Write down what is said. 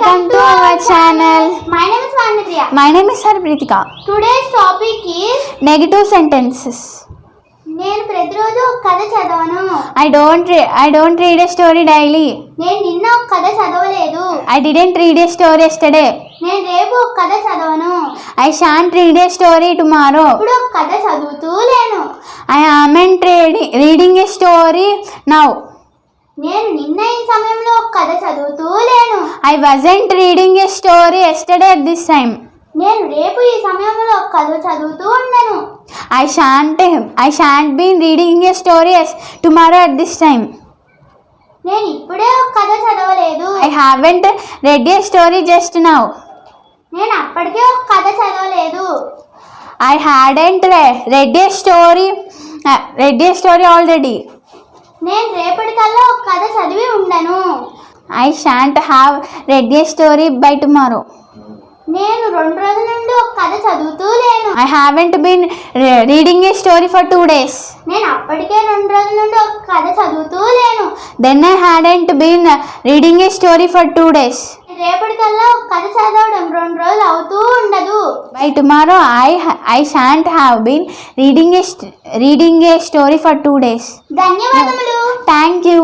Welcome to our channel. My name is Vanidriya. My name is Harpritika. Today's topic is Negative sentences. నేను ప్రతిరోజు ఒక కథ చదవను. I don't read a story daily. నేను నిన్న ఒక కథ చదవలేదు. I didn't read a story yesterday. నేను రేపు ఒక కథ చదవను. I shan't read a story tomorrow. ఇప్పుడు ఒక కథ చదువుతూ లేను. I aren't reading a story now. నేను నిన్న ఈ సమయంలో ఒక కథ చదువుతూ లేను. I wasn't reading a story yesterday at this time. నేను రేపు ఈ సమయంలో ఒక కథ చదువుతూ ఉండను. I shan't be reading a story tomorrow at this time. నేను ఇప్పుడే ఒక కథ చదవలేదు. I haven't read a story just now. నేను అప్పటికే ఒక కథ చదవలేదు. I hadn't read a story already. నేను రేపటికల్లా ఒక కథ చదివి ఉండను. I shan't have read a story by tomorrow. నేను 2 రోజుల నుండి ఒక కథ చదువుతూ లేను. I haven't been reading a story for 2 days. నేను అప్పటికే 2 రోజుల నుండి ఒక కథ చదువుతూ లేను. Then I hadn't been reading a story for 2 days. రేపటికల్లా ఒక కథ చదవడం 2 రోజులు అవుతూ ఉండదు. By tomorrow I shan't have been reading a story for 2 days. ధన్యవాదములు. Thank you.